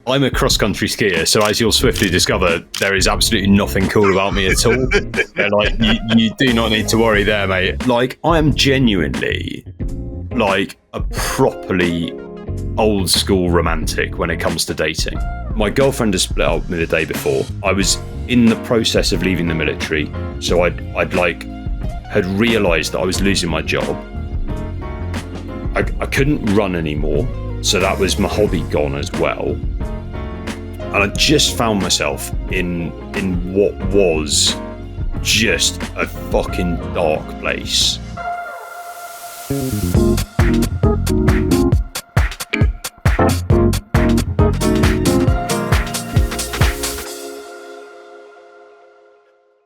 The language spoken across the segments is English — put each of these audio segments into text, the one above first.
I'm a cross-country skier, so as you'll swiftly discover, there is absolutely nothing cool about me at all. Like, you do not need to worry there, mate. Like, I am genuinely, like, a properly old-school romantic when it comes to dating. My girlfriend has split up with me the day before. I was in the process of leaving the military, so had realised that I was losing my job. I couldn't run anymore, so that was my hobby gone as well. And I just found myself in what was just a fucking dark place.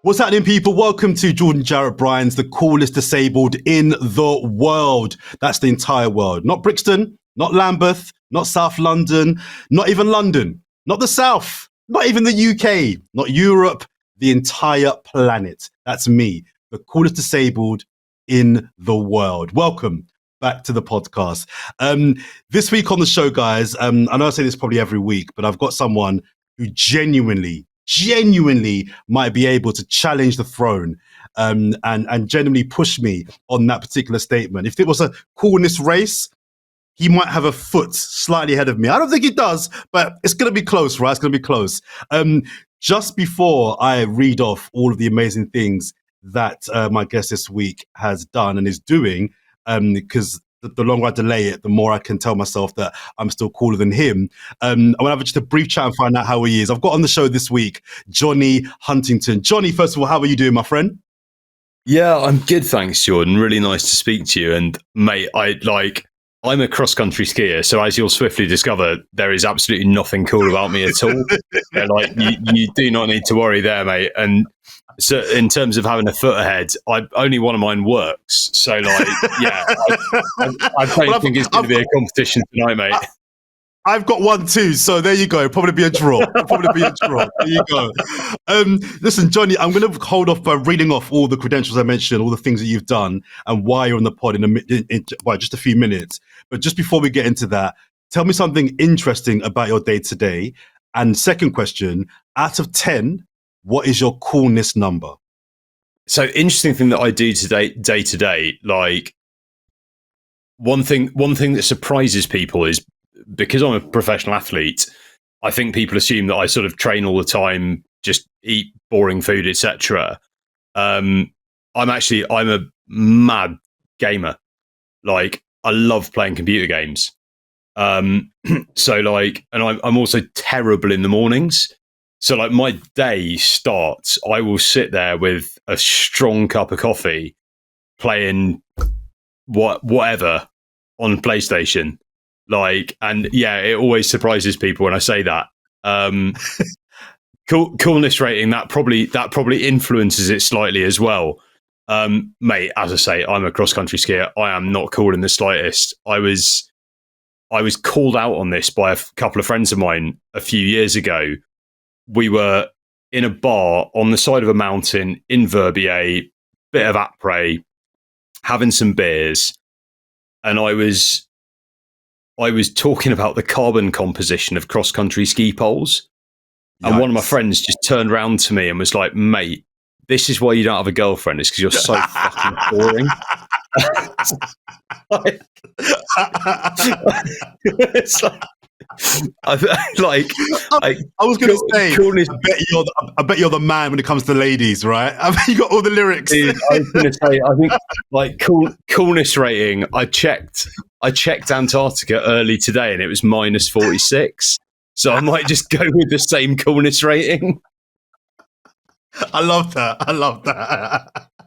What's happening, people? Welcome to Jordan Jarrett-Bryan's The Coolest Disabled in the World. That's the entire world. Not Brixton, not Lambeth, not South London, not even London, not the South, not even the UK, not Europe, the entire planet. That's me, the coolest disabled in the world. Welcome back to the podcast. This week on the show, guys, I know I say this probably every week, but I've got someone who genuinely might be able to challenge the throne and genuinely push me on that particular statement. If it was a coolness race, he might have a foot slightly ahead of me. I don't think he does, but it's going to be close, right? It's going to be close. Just before I read off all of the amazing things that my guest this week has done and is doing, because the longer I delay it, the more I can tell myself that I'm still cooler than him. I want to have just a brief chat and find out how he is. I've got on the show this week, Jonny Huntington. Jonny, first of all, how are you doing, my friend? Yeah, I'm good, thanks, Jordan. Really nice to speak to you. And mate, I'm a cross-country skier, so as you'll swiftly discover, there is absolutely nothing cool about me at all. Like, you do not need to worry there, mate. And so, in terms of having a foot ahead, only one of mine works. So, like, yeah, I don't think it's going to be a competition tonight, mate. I've got one too, so there you go. Probably be a draw. There you go. Listen, Jonny, I'm going to hold off by reading off all the credentials I mentioned, all the things that you've done, and why you're on the pod in just a few minutes. But just before we get into that, tell me something interesting about your day today. And second question, out of 10, what is your coolness number? So, interesting thing that I do day to day, like one thing that surprises people is, because I'm a professional athlete, I think people assume that I sort of train all the time, just eat boring food, etc. I'm a mad gamer. Like, I love playing computer games. So like, and I'm also terrible in the mornings. So like, my day starts, I will sit there with a strong cup of coffee, playing whatever on PlayStation. Like, and yeah, it always surprises people when I say that. Coolness rating, that probably influences it slightly as well. Mate, as I say, I'm a cross-country skier. I am not cool in the slightest. I was called out on this by a couple of friends of mine a few years ago. We were in a bar on the side of a mountain in Verbier, bit of après, having some beers, and I was talking about the carbon composition of cross-country ski poles. And one of my friends just turned around to me and was like, mate, this is why you don't have a girlfriend. It's because you're so fucking boring. It's like, I was going to say, I bet you're the man when it comes to ladies, right? I bet you got all the lyrics. Dude, I was going to say, I think like coolness rating, I checked Antarctica early today and it was -46. So I might just go with the same coolness rating. I love that.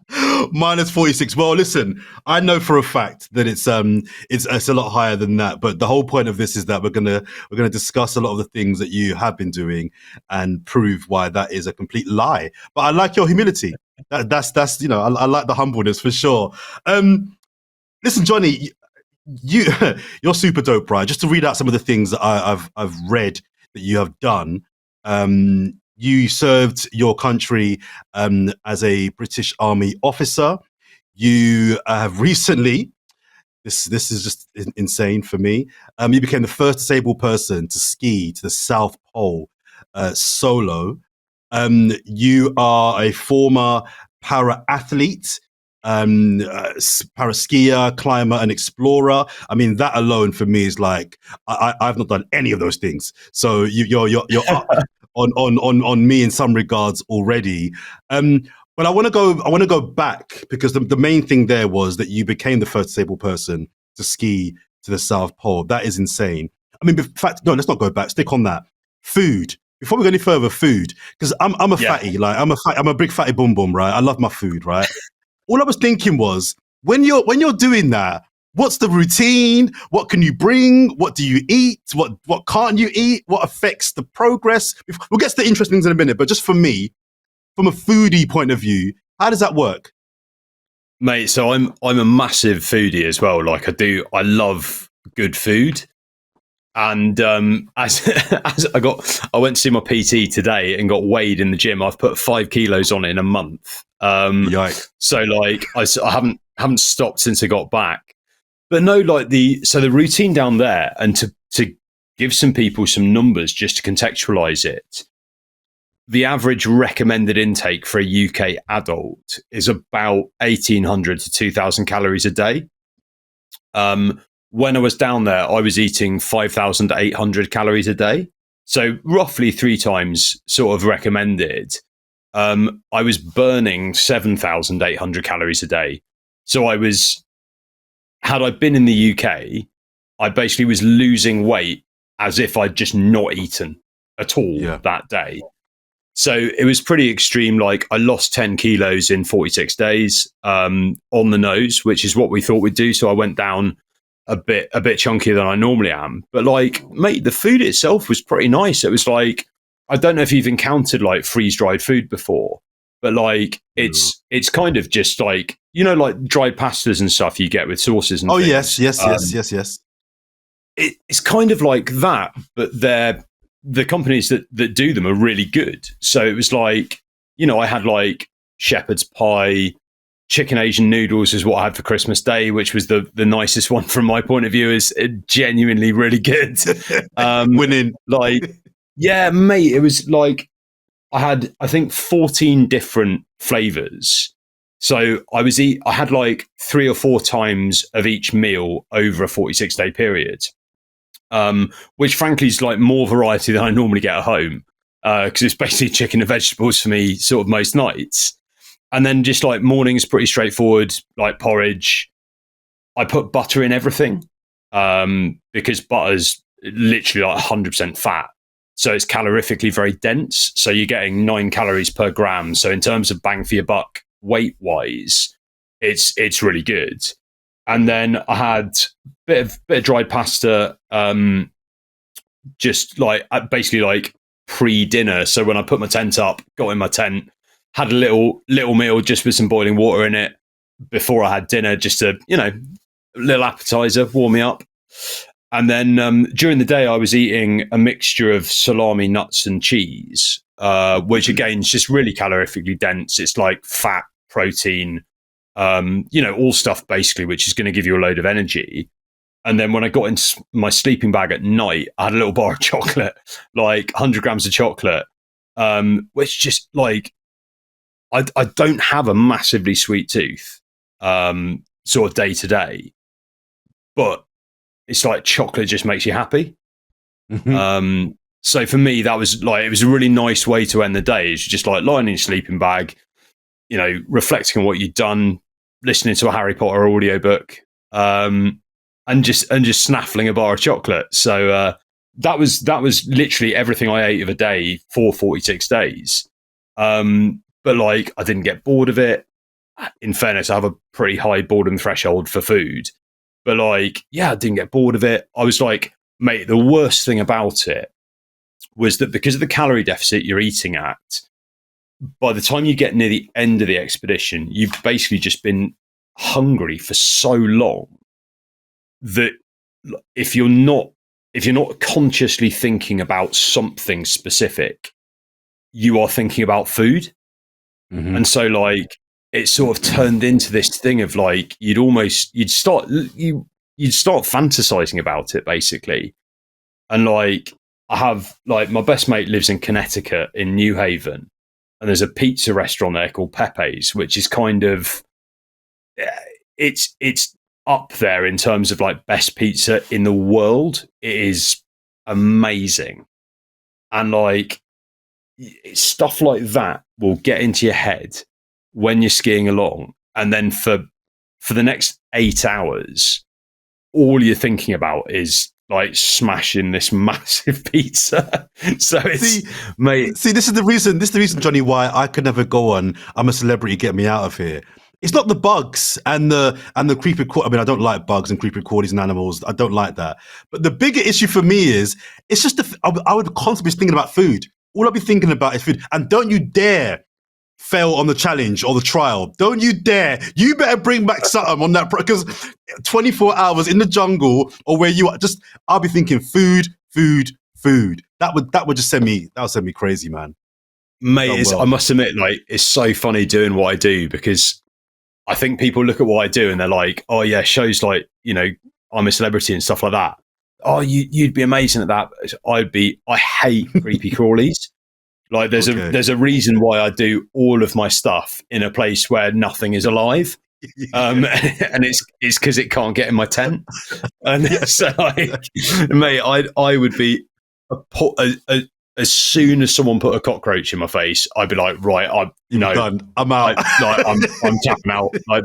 -46. Well, listen, I know for a fact that it's a lot higher than that. But the whole point of this is that we're gonna discuss a lot of the things that you have been doing and prove why that is a complete lie. But I like your humility. That's I like the humbleness for sure. Listen, Jonny, you're super dope, right? Just to read out some of the things that I've read that you have done. You served your country as a British Army officer. You have recently, This is just insane for me. You became the first disabled person to ski to the South Pole solo. You are a former para athlete, para skier, climber, and explorer. I mean, that alone for me is like I've not done any of those things. So you're up on me in some regards already. But I want to go back because the main thing there was that you became the first disabled person to ski to the South Pole. That is insane. I mean, in fact, no, let's not go back. Stick on that. Food. Before we go any further, food, because I'm a fatty, like I'm a big fatty boom boom, right? I love my food, right? All I was thinking was when you're doing that, what's the routine? What can you bring? What do you eat? What can't you eat? What affects the progress? We'll get to the interesting things in a minute, but just for me, from a foodie point of view, how does that work? Mate, so I'm a massive foodie as well. Like I love good food. And as I went to see my PT today and got weighed in the gym. I've put 5 kilos on in a month. Yikes. So like I haven't stopped since I got back. But no, like the routine down there, and to give some people some numbers just to contextualize it. The average recommended intake for a UK adult is about 1,800 to 2,000 calories a day. When I was down there, I was eating 5,800 calories a day. So roughly 3 times sort of recommended. I was burning 7,800 calories a day. So had I been in the UK, I basically was losing weight as if I'd just not eaten at all that day. So it was pretty extreme. Like I lost 10 kilos in 46 days on the nose, which is what we thought we'd do. So I went down a bit chunkier than I normally am. But like, mate, the food itself was pretty nice. It was like, I don't know if you've encountered like freeze-dried food before, but like it's kind of just like, you know, like dried pastas and stuff you get with sauces and things. Yes. It's kind of like that, but the companies that do them are really good. So it was like, you know, I had like shepherd's pie, chicken Asian noodles is what I had for Christmas Day, which was the nicest one from my point of view. Is genuinely really good. Winning. Like, yeah, mate, it was like I had, I think, 14 different flavors. So I had like 3 or 4 times of each meal over a 46-day period, which frankly is like more variety than I normally get at home, because it's basically chicken and vegetables for me sort of most nights. And then just like mornings, pretty straightforward, like porridge. I put butter in everything because butter's literally like 100% fat. So it's calorifically very dense. So you're getting 9 calories per gram. So in terms of bang for your buck, weight-wise, it's really good. And then I had a bit of dried pasta, just like basically like pre-dinner. So when I put my tent up, got in my tent, had a little meal just with some boiling water in it before I had dinner, just to, you know, a little appetizer, warm me up. And then during the day, I was eating a mixture of salami, nuts, and cheese, which again is just really calorifically dense. It's like fat, protein, you know, all stuff basically, which is going to give you a load of energy. And then when I got into my sleeping bag at night, I had a little bar of chocolate, like 100 grams of chocolate, which just like, I don't have a massively sweet tooth, sort of day to day, but it's like chocolate just makes you happy. Mm-hmm. So for me, that was like, it was a really nice way to end the day. It's just like lying in your sleeping bag, you know, reflecting on what you'd done, listening to a Harry Potter audiobook, and just snaffling a bar of chocolate. So that was literally everything I ate of a day for 46 days. But like, I didn't get bored of it. In fairness, I have a pretty high boredom threshold for food. But like, yeah, I didn't get bored of it. I was like, mate, the worst thing about it was that because of the calorie deficit you're eating at, by the time you get near the end of the expedition, you've basically just been hungry for so long that if you're not consciously thinking about something specific, you are thinking about food. Mm-hmm. And so like, it sort of turned into this thing of like, you you'd start fantasizing about it basically. And like, I have like my best mate lives in Connecticut in New Haven, and there's a pizza restaurant there called Pepe's, which is kind of it's up there in terms of like best pizza in the world. It is amazing, and like stuff like that will get into your head when you're skiing along, and then for the next 8 hours, all you're thinking about is like smashing this massive pizza. So it's mate. See, this is the reason, Johnny, why I could never go on I'm a Celebrity, get me out of here. It's not the bugs and the creepy I mean, I don't like bugs and creepy crawlies and animals. I don't like that. But the bigger issue for me is it's just I would constantly be thinking about food. All I'd be thinking about is food. And don't you dare fail on the challenge or the trial. Don't you dare. You better bring back something on that, because 24 hours in the jungle or where you are, just I'll be thinking food. That would just send me crazy, man. Mate, I must admit, like, it's so funny doing what I do, because I think people look at what I do and they're like, oh yeah, shows like, you know, I'm a Celebrity and stuff like that. Oh, you'd be amazing at that. I hate creepy crawlies. Like there's a reason why I do all of my stuff in a place where nothing is alive. And it's because it can't get in my tent. And so like, mate, I would be as soon as someone put a cockroach in my face, I'd be like, right, I'm done. I'm out. I'm tapping out. Like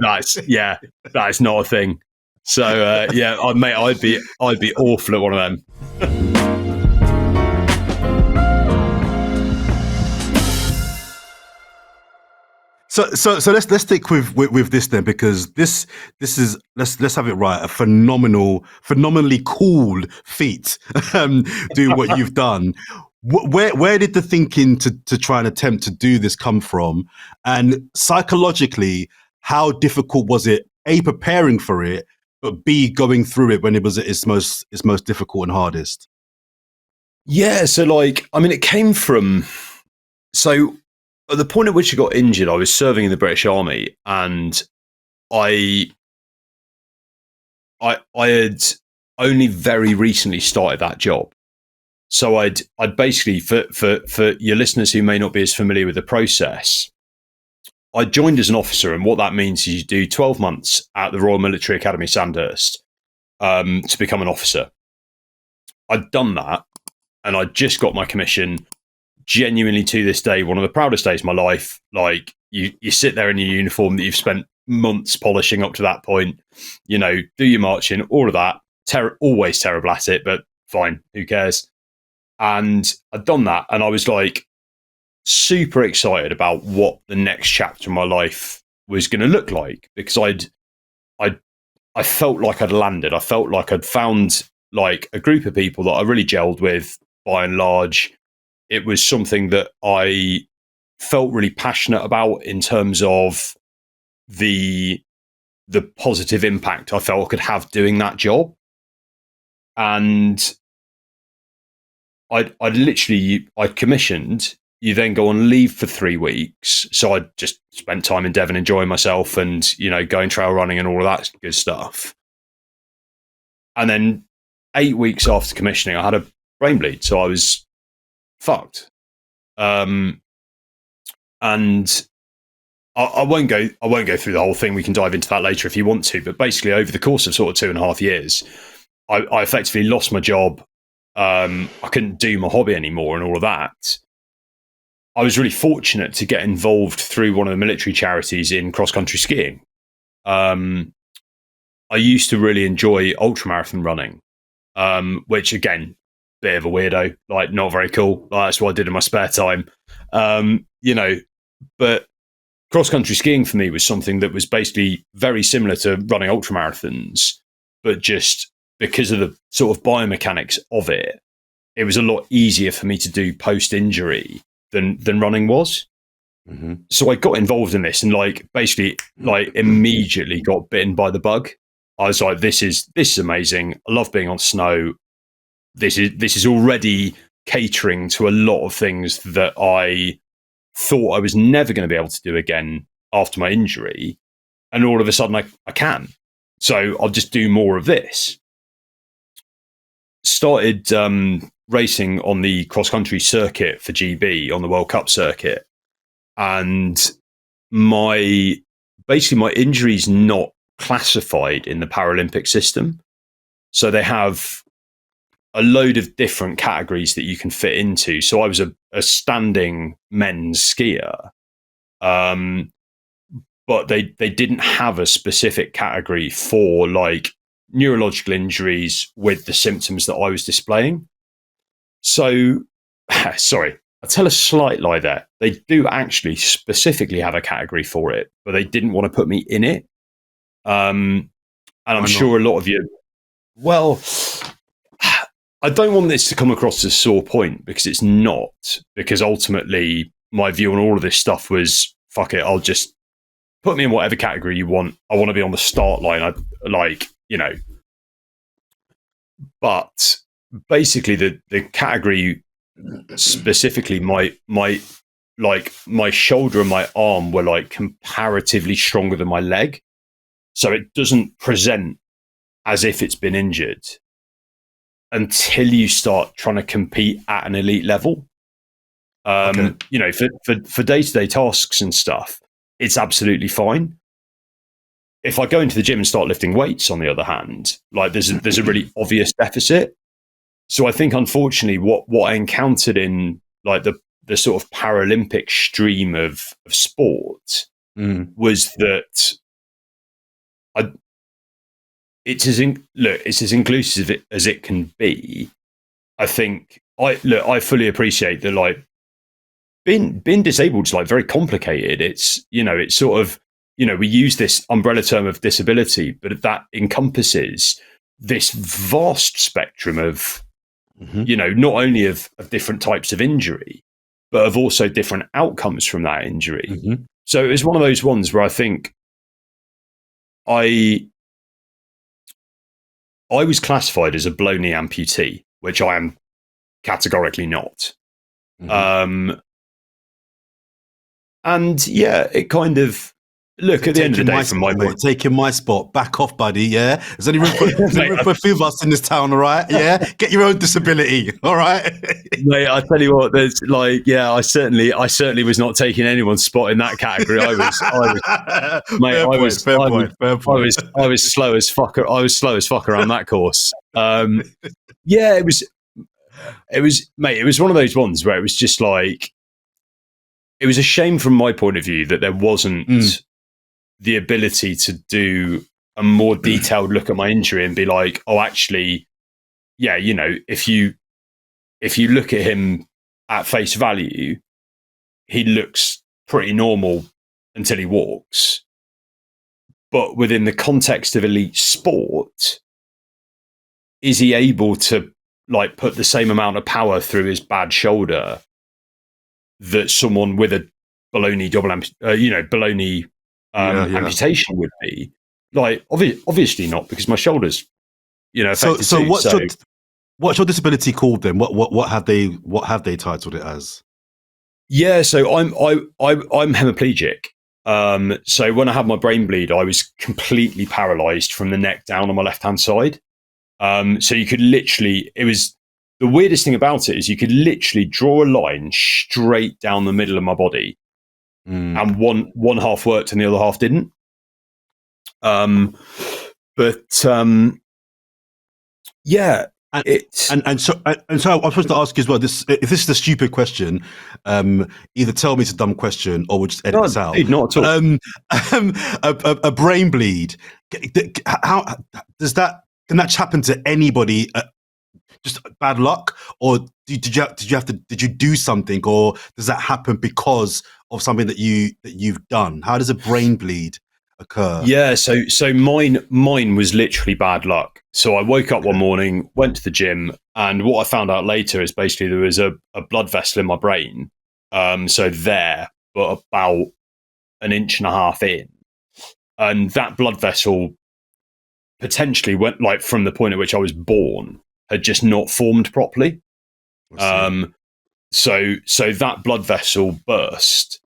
that's not a thing. So mate, I'd be awful at one of them. So let's stick with this then, because this is let's have it right, a phenomenally cool feat. Do what you've done. Where did the thinking to try and attempt to do this come from? And psychologically, how difficult was it? A, preparing for it, but B, going through it when it was its most difficult and hardest. Yeah, so like, I mean, it came from at the point at which I got injured, I was serving in the British Army, and I had only very recently started that job. So I'd basically, for your listeners who may not be as familiar with the process, I joined as an officer, and what that means is you do 12 months at the Royal Military Academy, Sandhurst, to become an officer. I'd done that, and I'd just got my commission. Genuinely, to this day, one of the proudest days of my life. Like, you sit there in your uniform that you've spent months polishing up to that point, you know, do your marching, all of that. Always terrible at it, but fine, who cares? And I'd done that, and I was like super excited about what the next chapter of my life was going to look like, because I felt like I'd landed. I felt like I'd found like a group of people that I really gelled with, by and large. It was something that I felt really passionate about in terms of the positive impact I felt I could have doing that job. And I commissioned. You then go on leave for 3 weeks. So I just spent time in Devon enjoying myself and, you know, going trail running and all of that good stuff. And then 8 weeks after commissioning, I had a brain bleed. So I was fucked. And I won't go through the whole thing. We can dive into that later if you want to. But basically, over the course of sort of 2.5 years, I effectively lost my job. I couldn't do my hobby anymore and all of that. I was really fortunate to get involved through one of the military charities in cross-country skiing. I used to really enjoy ultramarathon running, which, again, bit of a weirdo, like not very cool. Like, that's what I did in my spare time. You know, but cross-country skiing for me was something that was basically very similar to running ultramarathons, but just because of the sort of biomechanics of it, it was a lot easier for me to do post-injury than running was. Mm-hmm. So I got involved in this and like basically like immediately got bitten by the bug. I was like, this is amazing. I love being on snow. This is already catering to a lot of things that I thought I was never going to be able to do again after my injury. And all of a sudden I can. So I'll just do more of this. Started racing on the cross-country circuit for GB on the World Cup circuit. And my injury's not classified in the Paralympic system. So they have a load of different categories that you can fit into. So I was a standing men's skier. But they didn't have a specific category for like neurological injuries with the symptoms that I was displaying. So, sorry, I tell a slight lie there. They do actually specifically have a category for it, but they didn't want to put me in it. And I'm sure a lot of you, well, I don't want this to come across as a sore point because it's not, because ultimately my view on all of this stuff was, fuck it, I'll just put me in whatever category you want. I want to be on the start line. I like, you know. But basically, the category specifically, my shoulder and my arm were like comparatively stronger than my leg, so it doesn't present as if it's been injured until you start trying to compete at an elite level. You know, for day-to-day tasks and stuff, it's absolutely fine. If I go into the gym and start lifting weights, on the other hand, like there's a really obvious deficit. So I think, unfortunately, what I encountered in like the sort of Paralympic stream of sport was that it's as inclusive as it can be. I think I fully appreciate that, like, being disabled is like very complicated. It's, you know, it's sort of, you know, we use this umbrella term of disability, but that encompasses this vast spectrum of, you know, not only of different types of injury, but of also different outcomes from that injury. So it was one of those ones where I think I was classified as a below knee amputee, which I am categorically not. And yeah, it kind of, look, at the end of the day, from my point, taking my spot, back off, buddy. Yeah, there's only room for a few of us in this town. All right, yeah, get your own disability. All right, mate. I tell you what, there's like, yeah, I certainly was not taking anyone's spot in that category. I was slow as fuck. I was slow as fuck around that course. Yeah, it was, mate. It was one of those ones where it was just like, it was a shame from my point of view that there wasn't the ability to do a more detailed look at my injury and be like, oh, actually, yeah, you know, if you look at him at face value, he looks pretty normal until he walks. But within the context of elite sport, is he able to like put the same amount of power through his bad shoulder that someone with a below knee amputation would be? Like, obviously not, because my shoulders, you know, affected. So what's your disability called then? What have they titled it as? Yeah, so I'm hemiplegic. So when I had my brain bleed, I was completely paralyzed from the neck down on my left hand side. So you could literally, it was, the weirdest thing about it is you could literally draw a line straight down the middle of my body, and one half worked and the other half didn't. Yeah, and so I'm supposed to ask you as well. If this is a stupid question, either tell me it's a dumb question or we'll just edit this out. Not at all. A brain bleed. How does that? Can that happen to anybody? Just bad luck, or did you do something, or does that happen because of something that you've done? How does a brain bleed occur? Yeah, so mine was literally bad luck. So I woke up one morning, went to the gym, and what I found out later is basically there was a blood vessel in my brain. So there, but about 1.5 inches in, and that blood vessel potentially went like from the point at which I was born, had just not formed properly. So that blood vessel burst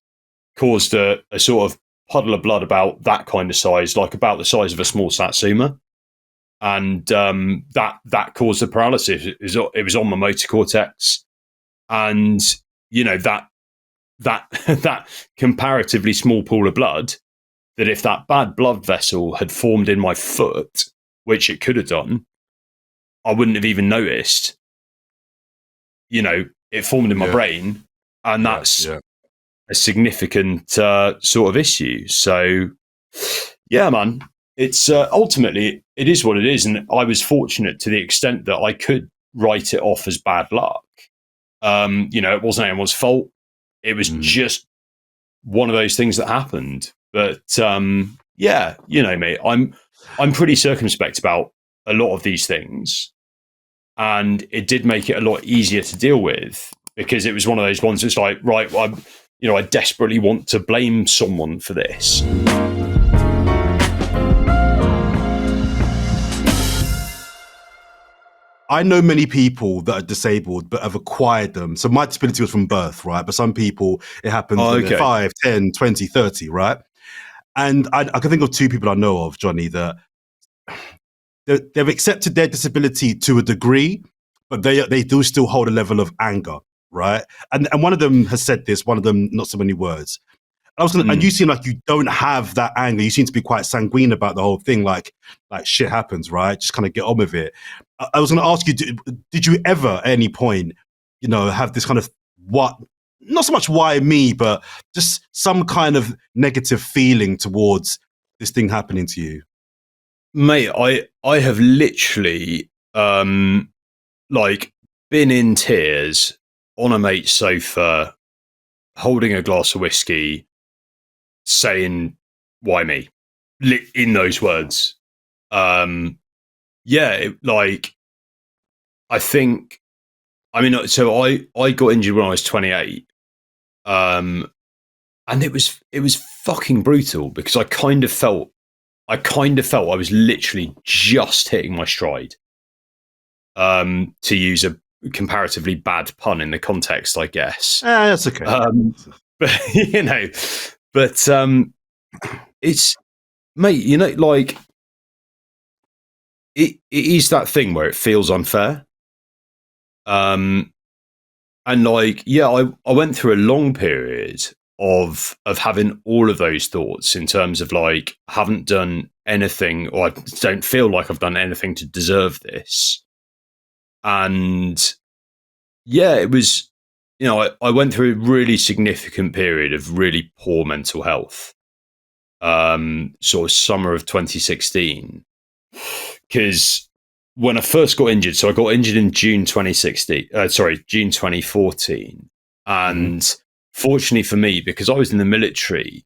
caused a sort of puddle of blood about that kind of size, like about the size of a small Satsuma. And that caused the paralysis. It was on my motor cortex. And, that that comparatively small pool of blood, that if that bad blood vessel had formed in my foot, which it could have done, I wouldn't have even noticed. It formed in my brain, and that's a significant sort of issue. So, yeah, man, it's ultimately, it is what it is. And I was fortunate to the extent that I could write it off as bad luck. It wasn't anyone's fault. It was just one of those things that happened. But yeah, me, I'm pretty circumspect about a lot of these things, and it did make it a lot easier to deal with, because it was one of those ones that's like, right, I desperately want to blame someone for this. I know many people that are disabled but have acquired them. So my disability was from birth, right? But some people, it happens when they're 5, 10, 20, 30, right? And I can think of 2 people I know of, Jonny, that they've accepted their disability to a degree, but they do still hold a level of anger, right? And one of them has said this, one of them not so many words. And you seem like you don't have that anger. You seem to be quite sanguine about the whole thing, like shit happens, right? Just kind of get on with it. I was going to ask you, did you ever at any point, have this kind of not so much why me, but just some kind of negative feeling towards this thing happening to you? Mate, I have literally been in tears on a mate's sofa, holding a glass of whiskey, saying, "Why me?" In those words. I think, so I got injured when I was 28, and it was fucking brutal, because I kind of felt I was literally just hitting my stride. To use a comparatively bad pun in the context, I guess. That's okay. But it's, mate, it is that thing where it feels unfair. And I went through a long period of having all of those thoughts, in terms of I haven't done anything, or I don't feel like I've done anything to deserve this. And yeah, it was, I went through a really significant period of really poor mental health, sort of summer of 2016, because when I first got injured, so I got injured in June 2014. And fortunately for me, because I was in the military,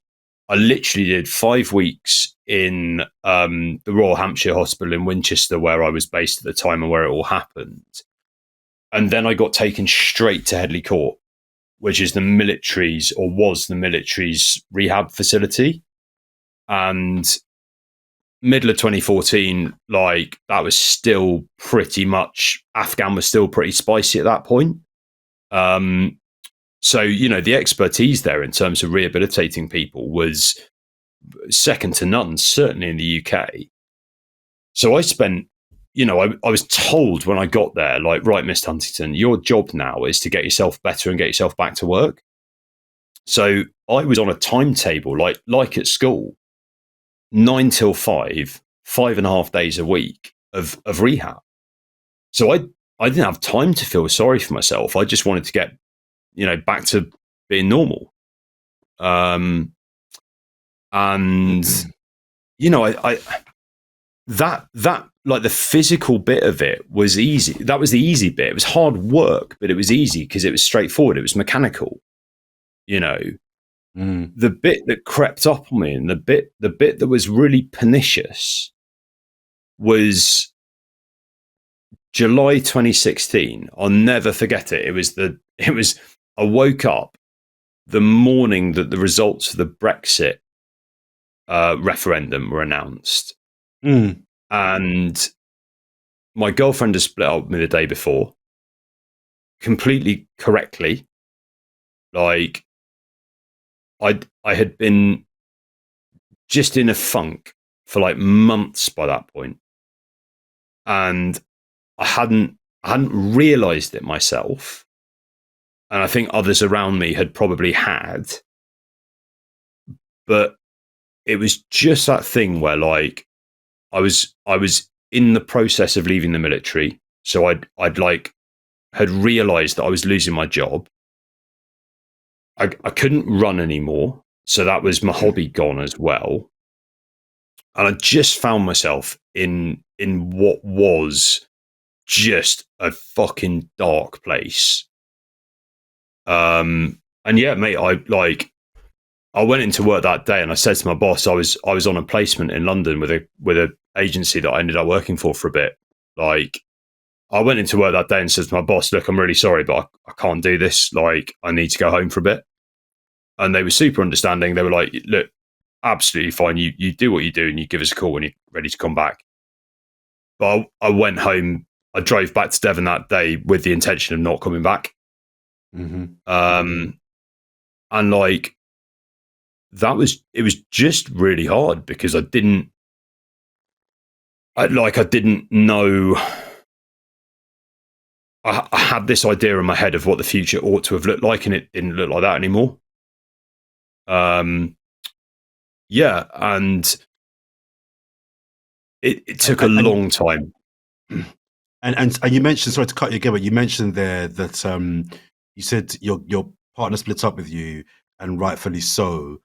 I literally did 5 weeks in the Royal Hampshire Hospital in Winchester, where I was based at the time and where it all happened. And then I got taken straight to Headley Court, which is was the military's rehab facility. And middle of 2014, that was still pretty much, Afghan was still pretty spicy at that point. So, the expertise there in terms of rehabilitating people was second to none, certainly in the UK. So I spent, I was told when I got there, right, Mr. Huntington, your job now is to get yourself better and get yourself back to work. So I was on a timetable, like at school, 9 till 5, 5.5 days a week of rehab. So I didn't have time to feel sorry for myself. I just wanted to get, back to being normal. And that the physical bit of it was easy. That was the easy bit. It was hard work, but it was easy because it was straightforward. It was mechanical. The bit that crept up on me, and the bit that was really pernicious, was July 2016. I'll never forget it. It was I woke up the morning that the results of the Brexit referendum were announced. And my girlfriend had split up with me the day before, completely correctly. I had been just in a funk for like months by that point. And I hadn't realized it myself. And I think others around me had probably had. But it was just that thing where like I was in the process of leaving the military. So I'd like had realized that I was losing my job. I couldn't run anymore. So that was my hobby gone as well. And I just found myself in what was just a fucking dark place. And yeah, mate, I went into work that day and I said to my boss, I was on a placement in London with a agency that I ended up working for a bit. Like, I went into work that day and said to my boss, look, I'm really sorry, but I can't do this. Like, I need to go home for a bit. And they were super understanding. They were like, look, absolutely fine. You do what you do and you give us a call when you're ready to come back. But I went home. I drove back to Devon that day with the intention of not coming back. Mm-hmm. And like, it was just really hard because I didn't know. I had this idea in my head of what the future ought to have looked like, and it didn't look like that anymore. Yeah, and it took a long time. And you mentioned, sorry to cut you again, but you mentioned there that you said your partner split up with you, and rightfully so.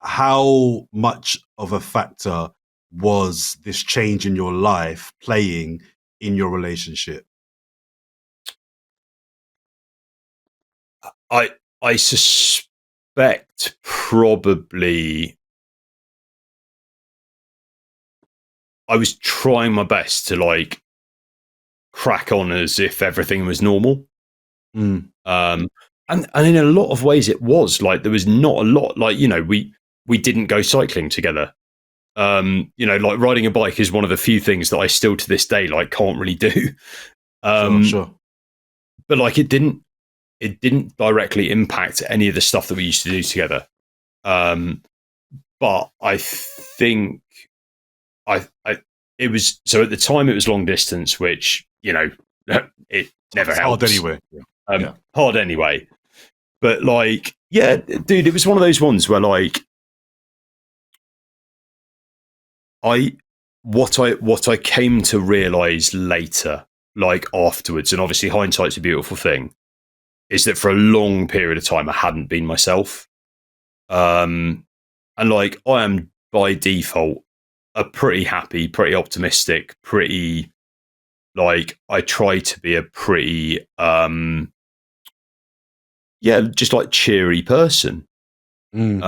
How much of a factor was this change in your life playing in your relationship? I suspect probably I was trying my best to like crack on as if everything was normal. And in a lot of ways it was. Like, there was not a lot, like, you know, we didn't go cycling together. You know, like riding a bike is one of the few things that I still to this day like can't really do. Sure. But like it didn't directly impact any of the stuff that we used to do together. But I think it was, so at the time it was long distance, which, you know, it never helps. Hard anyway. Hard anyway. But like, yeah, dude, it was one of those ones where like what I came to realize later, like afterwards, and obviously hindsight's a beautiful thing, is that for a long period of time I hadn't been myself. And like, I am by default a pretty happy, pretty optimistic, pretty, like, I try to be a pretty just like cheery person. And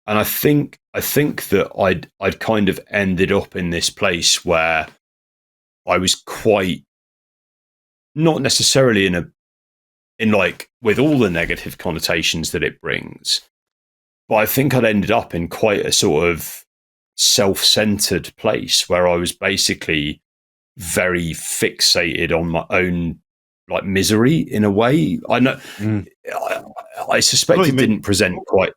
I think that I'd kind of ended up in this place where I was quite, not necessarily in like with all the negative connotations that it brings, but I think I'd ended up in quite a sort of self-centered place where I was basically very fixated on my own like misery in a way. I know I suspect it didn't present quite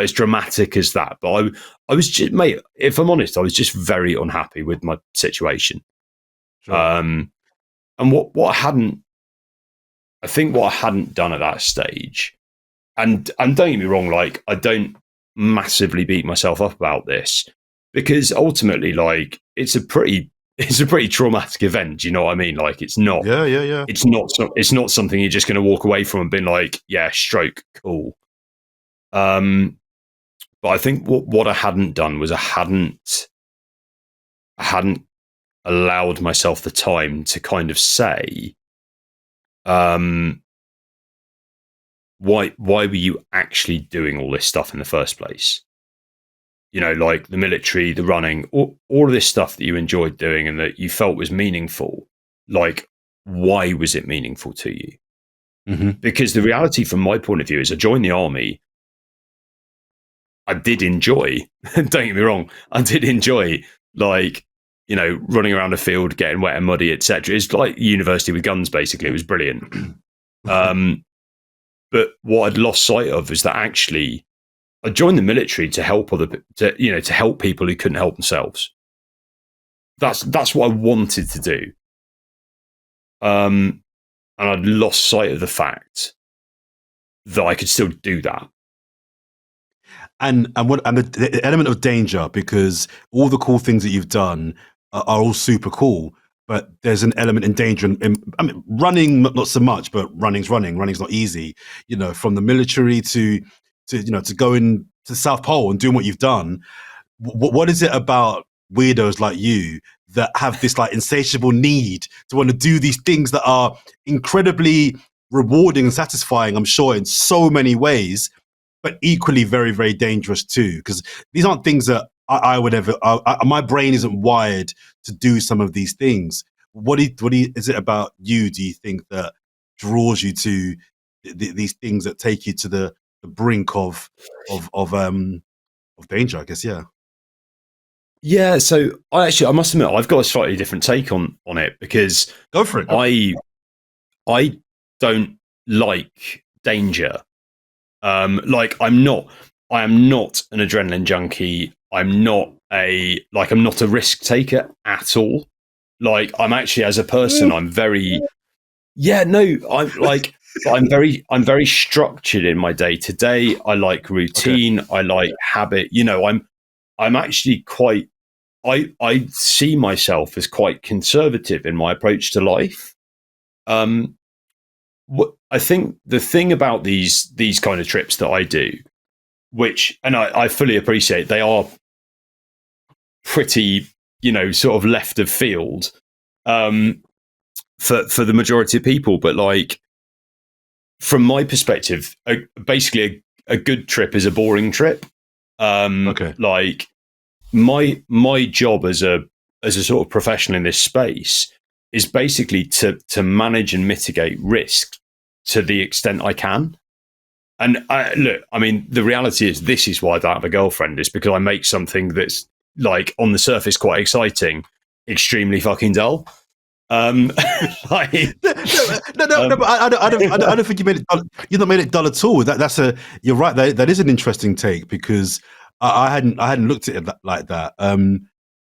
as dramatic as that, but I was just, mate, if I'm honest, I was just very unhappy with my situation. Sure. And what I hadn't done at that stage, and don't get me wrong, like, I don't massively beat myself up about this, because ultimately, like, it's a pretty traumatic event. Do you know what I mean? Like, it's not, yeah. It's not something you're just going to walk away from and be like, yeah, stroke, cool. But I think what I hadn't done was I hadn't allowed myself the time to kind of say, why were you actually doing all this stuff in the first place? You know, like the military, the running, all of this stuff that you enjoyed doing and that you felt was meaningful. Like, why was it meaningful to you? Because the reality from my point of view is I joined the army. I did enjoy, don't get me wrong, I did enjoy, like, you know, running around a field, getting wet and muddy, etc. It's like university with guns, basically. It was brilliant. But what I'd lost sight of is that actually I joined the military to help to help people who couldn't help themselves. That's what I wanted to do. And I'd lost sight of the fact that I could still do that. And the element of danger, because all the cool things that you've done are all super cool, but there's an element in danger. I mean, running not so much, but running's running. Running's not easy. From the military to going to the South Pole and doing what you've done. What is it about weirdos like you that have this like insatiable need to want to do these things that are incredibly rewarding and satisfying, I'm sure, in so many ways, but equally very, very dangerous too? Because these aren't things that I would ever. My brain isn't wired to do some of these things. What is it about you? Do you think that draws you to these things that take you to the brink of danger? I guess, yeah. Yeah, so I must admit I've got a slightly different take on it, because Go for it. I don't like danger. Like I am not an adrenaline junkie. I'm not a risk taker at all. Like I'm actually, as a person, I'm very I'm very structured in my day to day. I like routine. Okay. I like habit. I'm actually quite. I see myself as quite conservative in my approach to life. I think the thing about these kind of trips that I do, and I fully appreciate, they are pretty, sort of left of field for the majority of people. But like, from my perspective, basically a good trip is a boring trip. Okay. Like my job as a sort of professional in this space is basically to manage and mitigate risk to the extent I can. And the reality is, this is why I don't have a girlfriend, is because I make something that's like on the surface quite exciting, extremely fucking dull. No, but I don't think you made it dull. You've not made it dull at all. You're right. That is an interesting take, because I hadn't looked at it like that.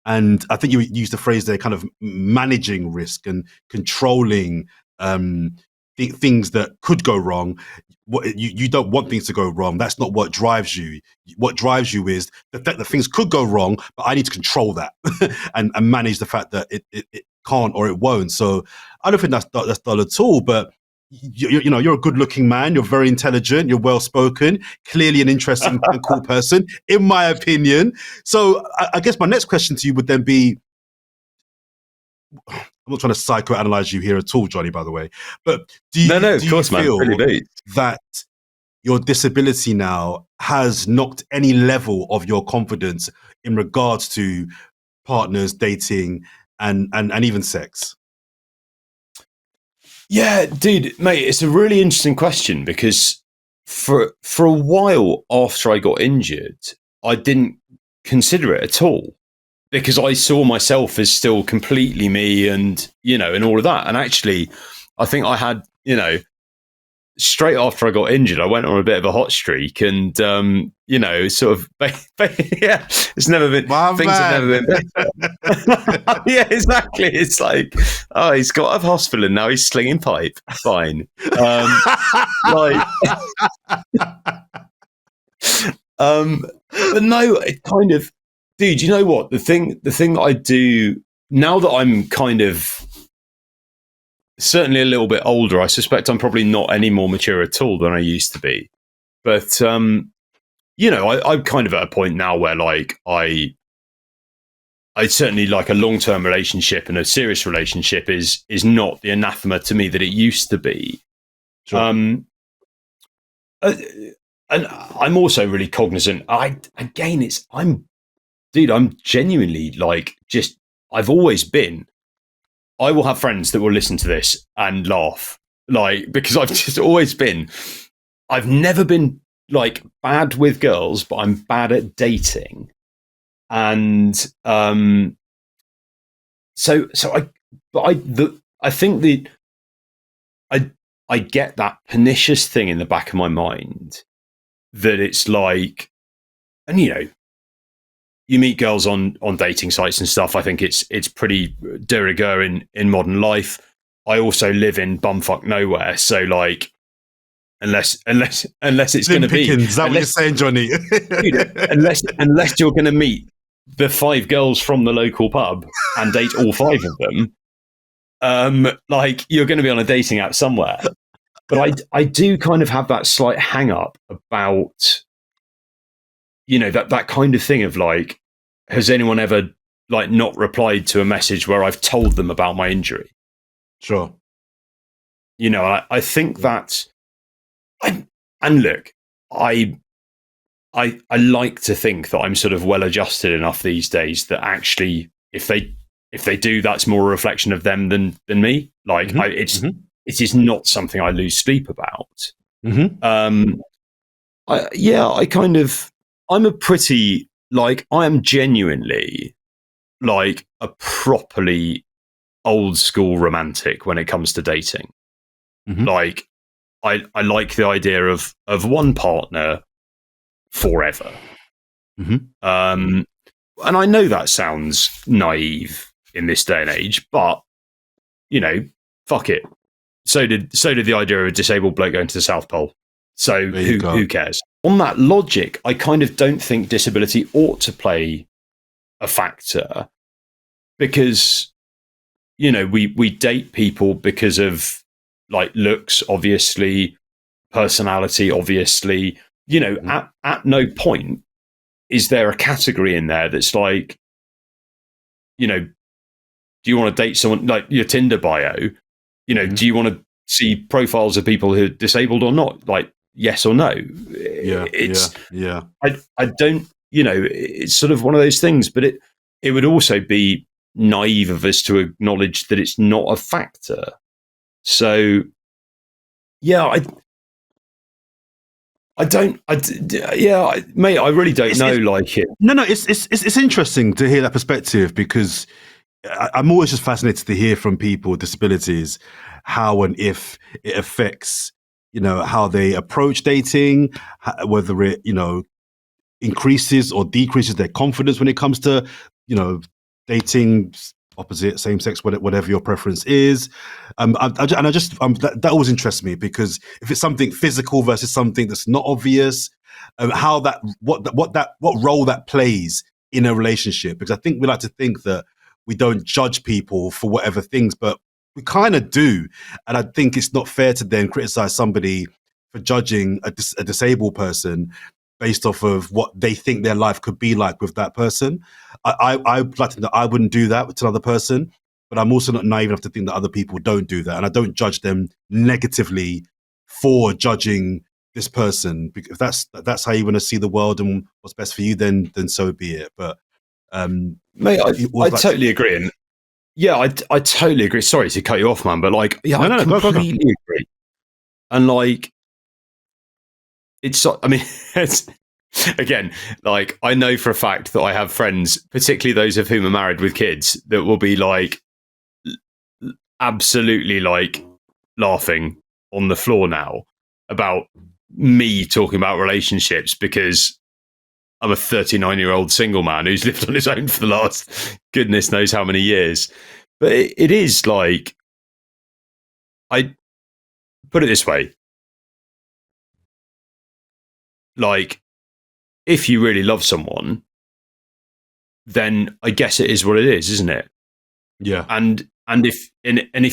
And I think you used the phrase there, kind of managing risk and controlling things that could go wrong. You don't want things to go wrong. That's not what drives you. What drives you is the fact that things could go wrong, but I need to control that and manage the fact that it can't or it won't. So I don't think that's dull at all. But you're a good-looking man. You're very intelligent. You're well-spoken. Clearly an interesting and cool person, in my opinion. So I guess my next question to you would then be, I'm not trying to psychoanalyze you here at all, Jonny, by the way, but do you feel that your disability now has knocked any level of your confidence in regards to partners, dating, and even sex? Yeah, dude, mate, it's a really interesting question, because for a while after I got injured, I didn't consider it at all, because I saw myself as still completely me, and and all of that. And actually, I think I had, straight after I got injured, I went on a bit of a hot streak, and sort of yeah, it's never been have never been better. Yeah, exactly. It's like, oh, he's got out of hospital and now he's slinging pipe. Fine. But no, it kind of, dude, you know what? The thing that I do now that I'm kind of certainly a little bit older, I suspect I'm probably not any more mature at all than I used to be. But, I'm kind of at a point now where, like, I certainly like a long-term relationship, and a serious relationship is not the anathema to me that it used to be. Sure. And I'm also really cognizant. I'm genuinely like, I've always been. I will have friends that will listen to this and laugh, like, because I've just always been. I've never been like bad with girls, but I'm bad at dating, and I think that I get that pernicious thing in the back of my mind that it's like, and you meet girls on dating sites and stuff. I think it's pretty de rigueur in modern life. I also live in bumfuck nowhere, so like unless it's going to be, is that what you're saying, Jonny? Dude, unless you're going to meet the 5 girls from the local pub and date all 5 of them, like you're going to be on a dating app somewhere. But I do kind of have that slight hang up about that kind of thing of like, has anyone ever like not replied to a message where I've told them about my injury? Sure. I think that and look, I like to think that I'm sort of well adjusted enough these days that actually if they do, that's more a reflection of them than me. Like it is not something I lose sleep about. I'm a pretty, like, I am genuinely like a properly old school romantic when it comes to dating. Like, I like the idea of one partner forever. And I know that sounds naive in this day and age, but fuck it. So did the idea of a disabled bloke going to the South Pole. So who cares? On that logic, I kind of don't think disability ought to play a factor because, we date people because of like looks, obviously, personality, obviously, at no point is there a category in there that's like, do you want to date someone like your Tinder bio? Do you want to see profiles of people who are disabled or not? Like, yes or no? I don't, it's sort of one of those things, but it would also be naive of us to acknowledge that it's not a factor. So, yeah, mate, I really don't know. Like it. No, it's interesting to hear that perspective because I'm always just fascinated to hear from people with disabilities how and if it affects, how they approach dating, whether it, increases or decreases their confidence when it comes to, dating opposite, same sex, whatever your preference is. That always interests me because if it's something physical versus something that's not obvious, what role that plays in a relationship. Because I think we like to think that we don't judge people for whatever things, but we kind of do. And I think it's not fair to then criticize somebody for judging a disabled person based off of what they think their life could be like with that person. I like to know I wouldn't do that to another person, but I'm also not naive enough to think that other people don't do that. And I don't judge them negatively for judging this person. If that's how you want to see the world and what's best for you, then so be it. But mate, I totally agree. And yeah, I totally agree. Sorry to cut you off, man, but like, yeah, I completely agree. And like, it's again, like, I know for a fact that I have friends, particularly those of whom are married with kids, that will be like absolutely like laughing on the floor now about me talking about relationships because I'm a 39-year-old single man who's lived on his own for the last goodness knows how many years. But it is like, I put it this way. Like, if you really love someone, then I guess it is what it is, isn't it? Yeah. And if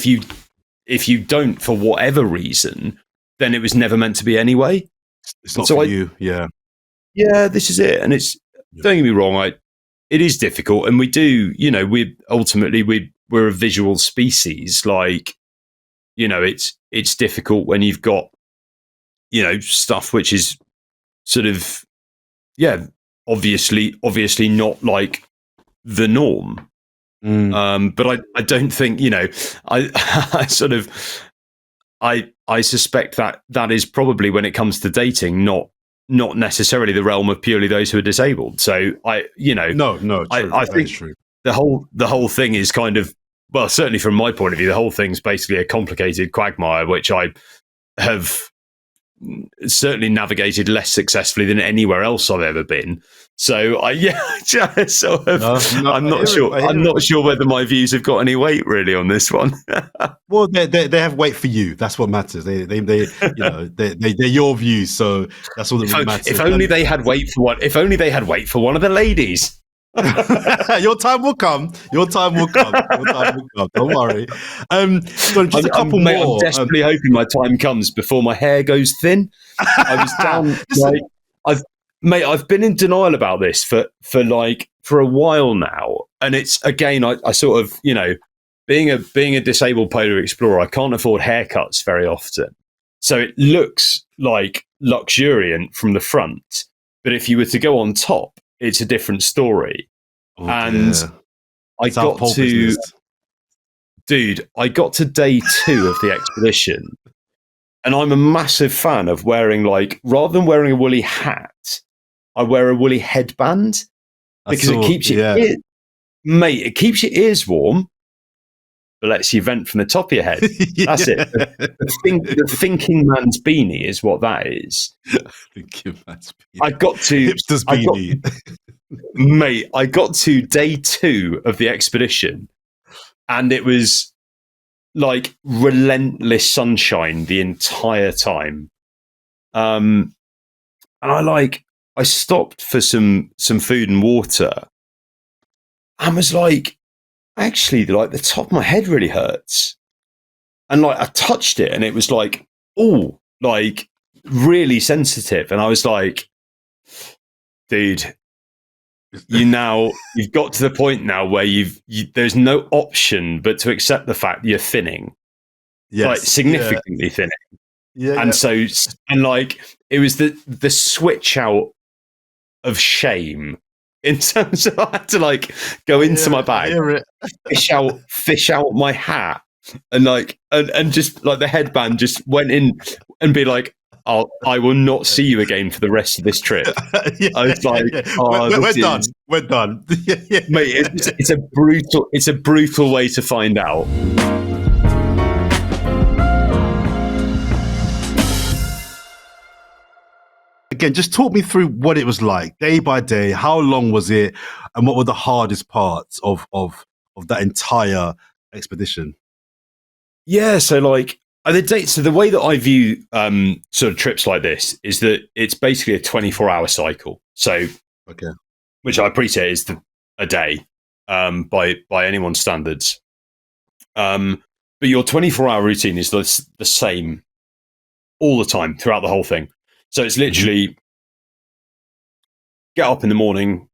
you don't for whatever reason, then it was never meant to be anyway. It's not for you. Yeah. Yeah, this is it. And don't get me wrong, it is difficult. And we do, we're a visual species. Like, it's difficult when you've got, stuff which is sort of, obviously not like the norm. But I don't think, I suspect that is probably, when it comes to dating, not necessarily the realm of purely those who are disabled. So I think true. The whole thing is kind of, well, certainly from my point of view, the whole thing's basically a complicated quagmire, which I have certainly navigated less successfully than anywhere else I've ever been. So sort of, I'm not sure. I'm not sure whether my views have got any weight really on this one. Well, they have weight for you. That's what matters. They're your views. So that's all that really matters. If only they had weight for one. If only they had weight for one of the ladies. Your time will come. Your time will come. Don't worry. So just a couple more. I'm desperately hoping my time comes before my hair goes thin. I was down. I've been in denial about this for a while now, and it's again. I sort of being a disabled polar explorer, I can't afford haircuts very often, so it looks like luxuriant from the front. But if you were to go on top, it's a different story. Oh, and I got to, dude, I got to day 2 of the expedition, and I'm a massive fan of wearing, rather than wearing a woolly hat, I wear a woolly headband because it keeps your it keeps your ears warm, but lets you vent from the top of your head. That's it. The thinking man's beanie is what that is. Thinking man's beanie. I got to hipster's beanie. I got to day 2 of the expedition, and it was like relentless sunshine the entire time. And I stopped for some food and water, and was like, actually, the top of my head really hurts. And I touched it, and it was really sensitive. And I was like, dude, you've got to the point now where there's no option but to accept the fact you're thinning, significantly thinning. Yeah, and so it was the switch out of shame in terms of I had to go into my bag, fish out my hat, and just the headband just went in and be like, I will not see you again for the rest of this trip. I was like, we're done. Mate, it's a brutal way to find out. Again, just talk me through what it was like day by day. How long was it, and what were the hardest parts of that entire expedition? Yeah, so the way that I view sort of trips like this is that it's basically a 24-hour cycle. So, which I appreciate is a day by anyone's standards. But your 24-hour routine is the same all the time throughout the whole thing. So it's literally get up in the morning,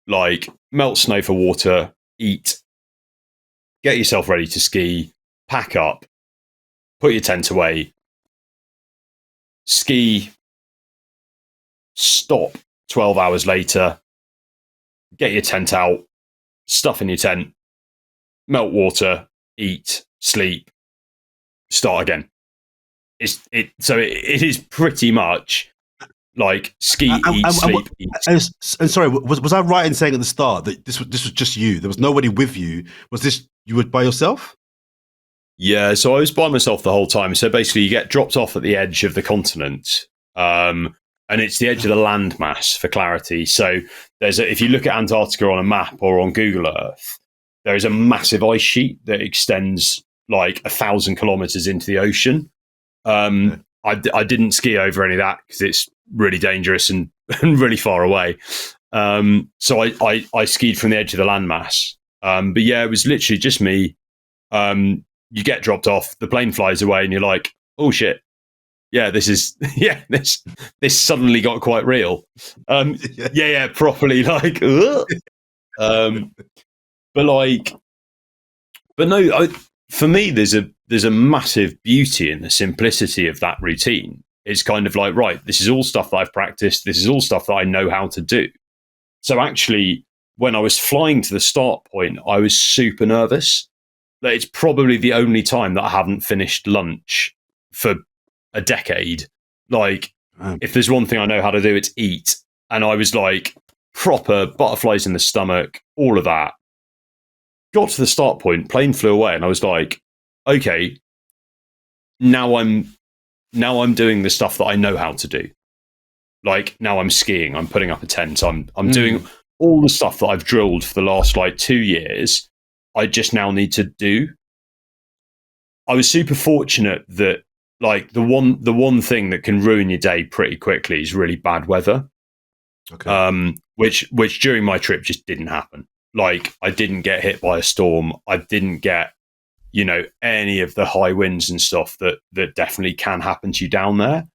melt snow for water, eat, get yourself ready to ski, pack up, put your tent away, ski, stop 12 hours later, get your tent out, stuff in your tent, melt water, eat, sleep, start again. So it is pretty much ski, eat, sleep, eat. And sorry, was I right in saying at the start that this was just you? There was nobody with you. Was this you were by yourself? Yeah, so I was by myself the whole time. So basically, you get dropped off at the edge of the continent, and it's the edge of the landmass for clarity. So if you look at Antarctica on a map or on Google Earth, there is a massive ice sheet that extends 1,000 kilometers into the ocean. I didn't ski over any of that because it's really dangerous and really far away. So I skied from the edge of the landmass. But yeah, it was literally just me. You get dropped off, the plane flies away, and you're like, oh shit. Yeah, this suddenly got quite real. Properly but no, for me, there's a massive beauty in the simplicity of that routine. It's kind of right, this is all stuff that I've practiced. This is all stuff that I know how to do. So actually, when I was flying to the start point, I was super nervous. It's probably the only time that I haven't finished lunch for a decade. If there's one thing I know how to do, it's eat. And I was proper butterflies in the stomach, all of that. Got to the start point, plane flew away, and I was like, okay, now I'm I'm doing the stuff that I know how to do. Like now I'm skiing, I'm putting up a tent, I'm doing all the stuff that I've drilled for the last like 2 years. I just now need to do. I was super fortunate that like the one thing that can ruin your day pretty quickly is really bad weather. Okay. Which during my trip just didn't happen. Like I didn't get hit by a storm. I didn't get, any of the high winds and stuff that definitely can happen to you down there.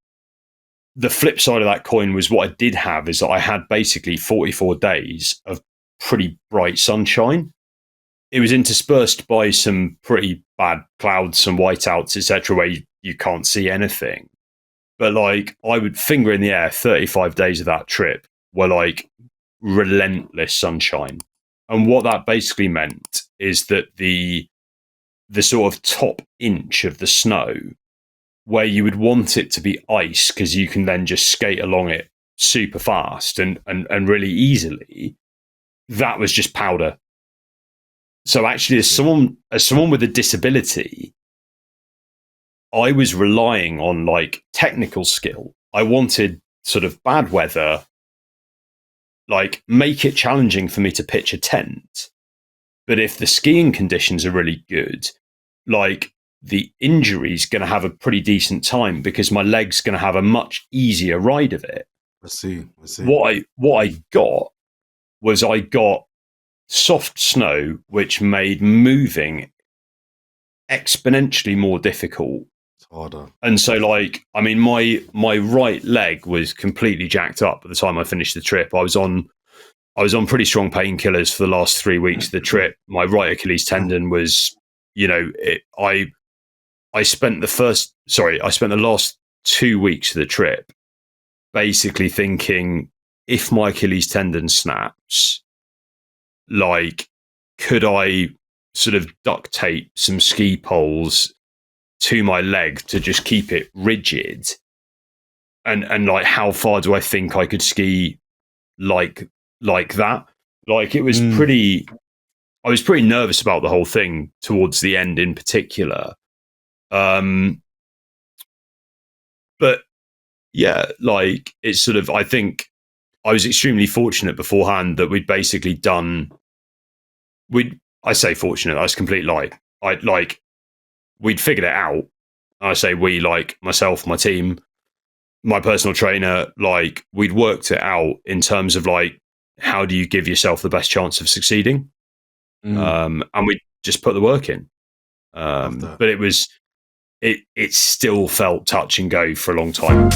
The flip side of that coin was what I did have is that I had basically 44 days of pretty bright sunshine. It was interspersed by some pretty bad clouds, some whiteouts, etc., where you can't see anything. But like I would finger in the air, 35 days of that trip were like relentless sunshine. And what that basically meant is that the sort of top inch of the snow, where you would want it to be ice because you can then just skate along it super fast and really easily, that was just powder. So actually, as someone with a disability, I was relying on like technical skill. I wanted sort of bad weather, like make it challenging for me to pitch a tent. But if the skiing conditions are really good, like the injury's going to have a pretty decent time because my leg's going to have a much easier ride of it. I see. What I got was soft snow, which made moving exponentially more difficult. It's harder. And so, like, I mean, my right leg was completely jacked up by the time I finished the trip. I was on pretty strong painkillers for the last 3 weeks of the trip. My right Achilles tendon was, I spent the last 2 weeks of the trip basically thinking, if my Achilles tendon snaps, like, could I sort of duct tape some ski poles to my leg to just keep it rigid? And like, how far do I think I could ski like that? Like, it was I was pretty nervous about the whole thing towards the end in particular. But yeah, like it's sort of, I think I was extremely fortunate beforehand that we'd basically done, I say fortunate, I was complete lie. We'd figured it out. I say we, like myself, my team, my personal trainer, like we'd worked it out in terms of like, how do you give yourself the best chance of succeeding? And we just put the work in. But it still felt touch and go for a long time.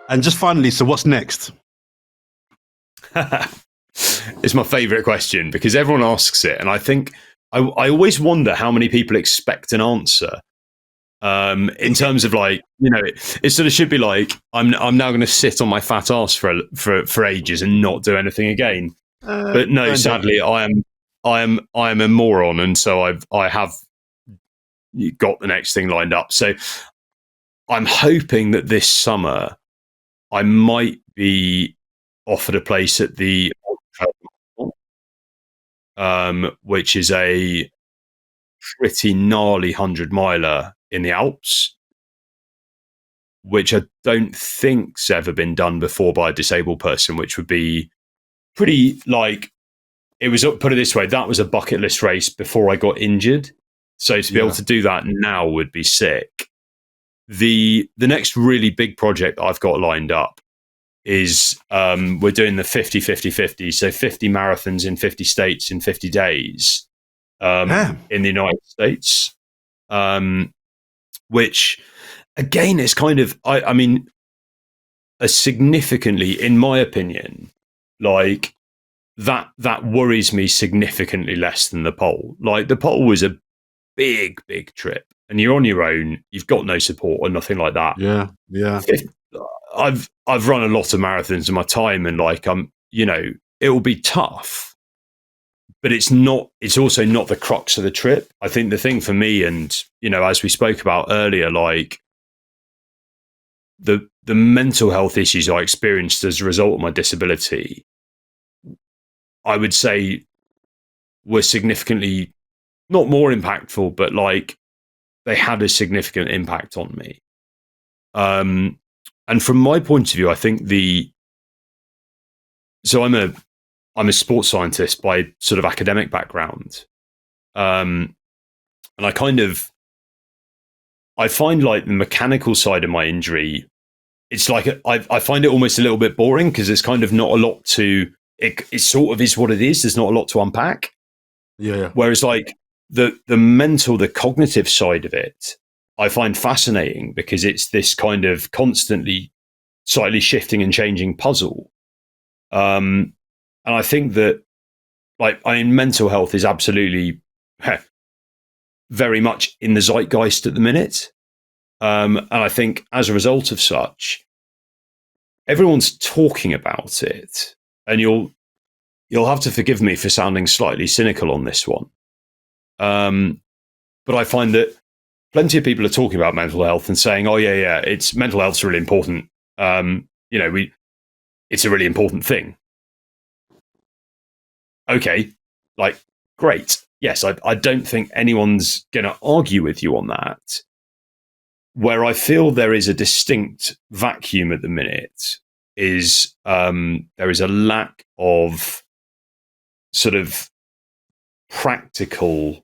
And just finally, so what's next? It's my favorite question because everyone asks it. And I think I always wonder how many people expect an answer. In terms of like, it sort of should be like, I'm now going to sit on my fat ass for ages and not do anything again. But no, sadly, I am a moron, and so I have got the next thing lined up. So I'm hoping that this summer I might be offered a place at the which is a pretty gnarly 100-miler in the Alps, which I don't think's ever been done before by a disabled person, which would be pretty, like, it was, put it this way, that was a bucket list race before I got injured. So to be able to do that now would be sick. The next really big project I've got lined up is we're doing the 50-50-50, so 50 marathons in 50 states in 50 days in the United States, which again is kind of, I mean, a significantly, in my opinion, like that worries me significantly less than the pole. Like the pole was a big trip, and you're on your own. You've got no support or nothing like that. Yeah. I've run a lot of marathons in my time, and like it will be tough, but it's also not the crux of the trip. I think the thing for me, and as we spoke about earlier, like the mental health issues I experienced as a result of my disability, I would say were significantly not more impactful, but like they had a significant impact on me. And from my point of view, I think so I'm a sports scientist by sort of academic background. And I find like the mechanical side of my injury, it's like I find it almost a little bit boring because it's kind of not a lot to it sort of is what it is. There's not a lot to unpack. Yeah. Whereas like the mental, the cognitive side of it, I find fascinating because it's this kind of constantly slightly shifting and changing puzzle. And I think that mental health is absolutely very much in the zeitgeist at the minute. And I think as a result of such, everyone's talking about it. And you'll have to forgive me for sounding slightly cynical on this one. But I find that plenty of people are talking about mental health and saying, "Oh yeah, it's mental health's really important. It's a really important thing." Okay, like great. Yes, I don't think anyone's going to argue with you on that. Where I feel there is a distinct vacuum at the minute is there is a lack of sort of practical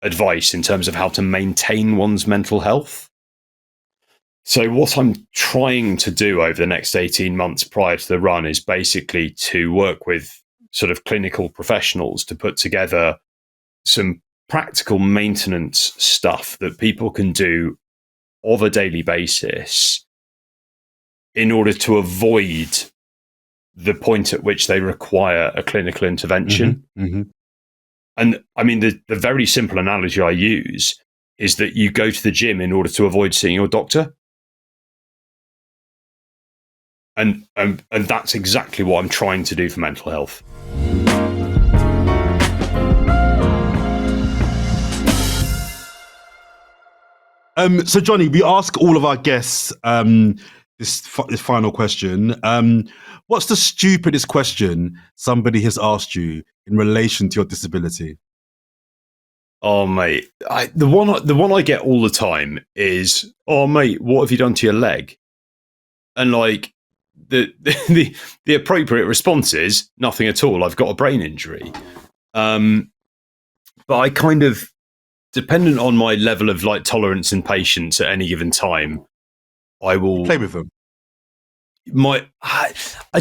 advice in terms of how to maintain one's mental health. So what I'm trying to do over the next 18 months prior to the run is basically to work with sort of clinical professionals to put together some practical maintenance stuff that people can do of a daily basis in order to avoid the point at which they require a clinical intervention. And I mean, the very simple analogy I use is that you go to the gym in order to avoid seeing your doctor. And that's exactly what I'm trying to do for mental health. So, Jonny, we ask all of our guests this final question. What's the stupidest question somebody has asked you in relation to your disability? Oh, mate, the one I get all the time is, "Oh, mate, what have you done to your leg?" And like the appropriate response is nothing at all. I've got a brain injury. But I kind of, dependent on my level of like tolerance and patience at any given time, I will play with them. I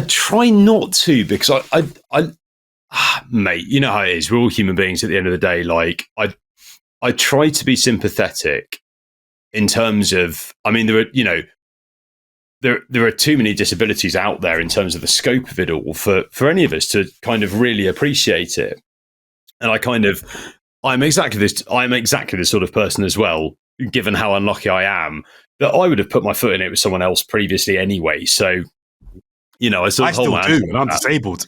try not to, because I mate, you know how it is. We're all human beings at the end of the day. Like I try to be sympathetic in terms of, I mean, there are too many disabilities out there in terms of the scope of it all for any of us to kind of really appreciate it. And I'm exactly the sort of person as well, given how unlucky I am, that I would have put my foot in it with someone else previously anyway. So, I still do, and I'm disabled.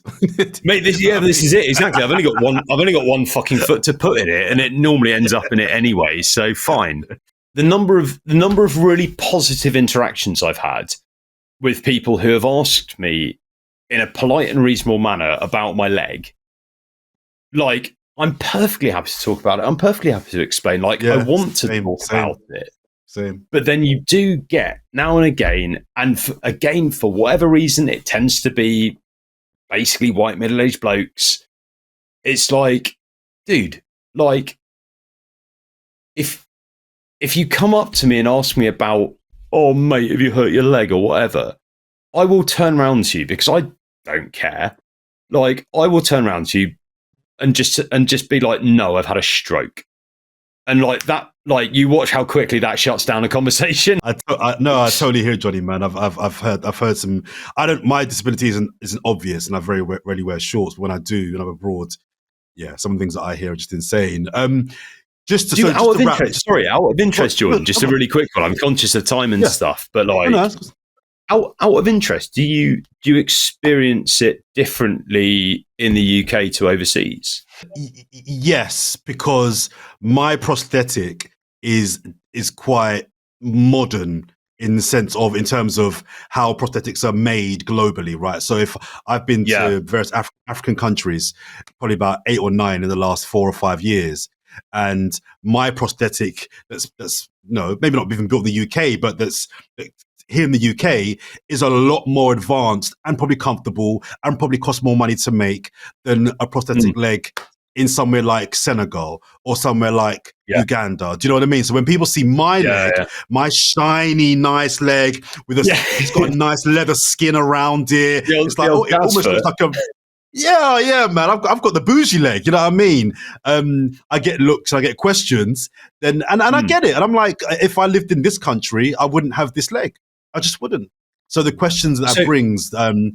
Mate, this is it. Exactly. I've only got one fucking foot to put in it, and it normally ends up in it anyway. So fine. The number of really positive interactions I've had with people who have asked me in a polite and reasonable manner about my leg, like, I'm perfectly happy to talk about it. I'm perfectly happy to explain. Like, I want to talk about it. Same. But then you do get now and again, and again, for whatever reason, it tends to be basically white middle-aged blokes. It's like, dude, like, if you come up to me and ask me about, "Oh, mate, have you hurt your leg or whatever?" I will turn around to you because I don't care. Like, I will turn around to you and just be like, "No, I've had a stroke." And like that, like, you watch how quickly that shuts down a conversation. I totally hear Jonny, man. I've heard some. My disability isn't obvious, and I very rarely wear shorts. But when I do, and I'm abroad, some of the things that I hear are just insane. Out of interest, Jordan, just a really quick one. I'm conscious of time and stuff, but like, out of interest, do you experience it differently in the UK to overseas? Yes, because my prosthetic is quite modern in terms of how prosthetics are made globally, right? So if I've been to various African countries, probably about 8 or 9 in the last 4 or 5 years, and my prosthetic that's maybe not even built in the UK, but that's here in the UK is a lot more advanced and probably comfortable and probably costs more money to make than a prosthetic leg in somewhere like Senegal or somewhere like Uganda. Do you know what I mean? So when people see my leg, my shiny, nice leg with it's got a nice leather skin around it. It's like, it almost looks like a... Yeah, man. I've got the bougie leg. You know what I mean? I get looks, I get questions, and I get it. And I'm like, if I lived in this country, I wouldn't have this leg. I just wouldn't. So the questions that brings. Do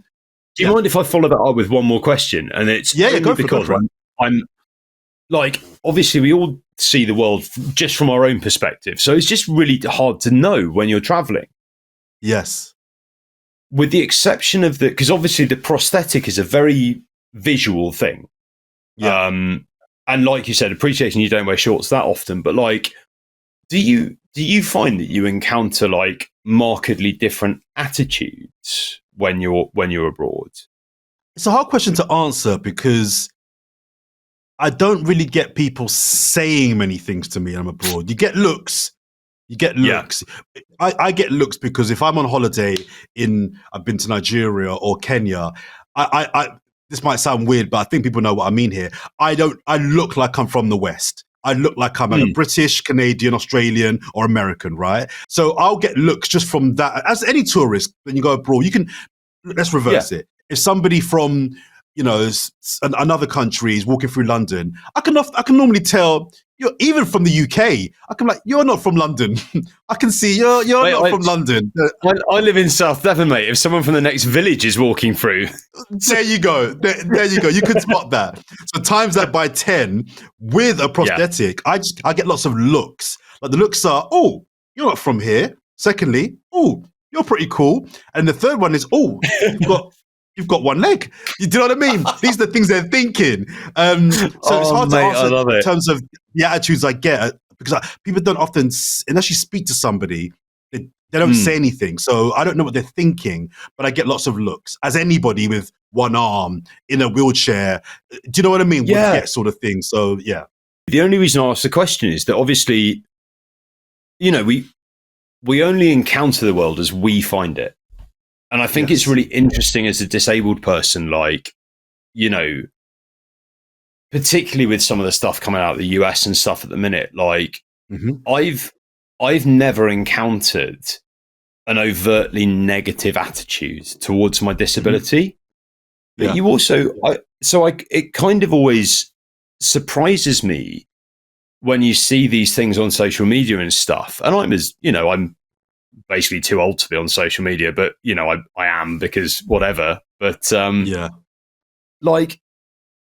you mind if I follow that up with one more question? And it's go because for it. I'm like, obviously, we all see the world just from our own perspective. So it's just really hard to know when you're traveling. Yes. With the exception of because obviously the prosthetic is a very visual thing. Yeah. And like you said, appreciating you don't wear shorts that often, but like, do you find that you encounter like markedly different attitudes when you're abroad? It's a hard question to answer because I don't really get people saying many things to me when I'm abroad. You get looks. I get looks because if I'm on holiday I've been to Nigeria or Kenya, I this might sound weird, but I think people know what I mean here. I look like I'm from the West. I look like I'm a British, Canadian, Australian, or American, right? So I'll get looks just from that. As any tourist, when you go abroad, let's reverse it. If somebody from, another country is walking through London, I can normally tell, even from the UK, I can like, you're not from London. I can see you're not from London. I live in South Devon, mate. If someone from the next village is walking through. There you go. There you go. You can spot that. So times that by 10 with a prosthetic, I get lots of looks. Like the looks are, oh, you're not from here. Secondly, oh, you're pretty cool. And the third one is, oh, you've got one leg. You do know what I mean? These are the things they're thinking. So it's hard to answer in terms of the attitudes I get because people don't often, unless you speak to somebody, they don't say anything. So I don't know what they're thinking, but I get lots of looks. As anybody with one arm in a wheelchair, do you know what I mean? Would get sort of thing. So yeah. The only reason I ask the question is that obviously, we only encounter the world as we find it. And I think it's really interesting as a disabled person, like, particularly with some of the stuff coming out of the US and stuff at the minute, like I've never encountered an overtly negative attitude towards my disability. But you also, it kind of always surprises me when you see these things on social media and stuff. And I'm basically too old to be on social media, but I am because whatever. But like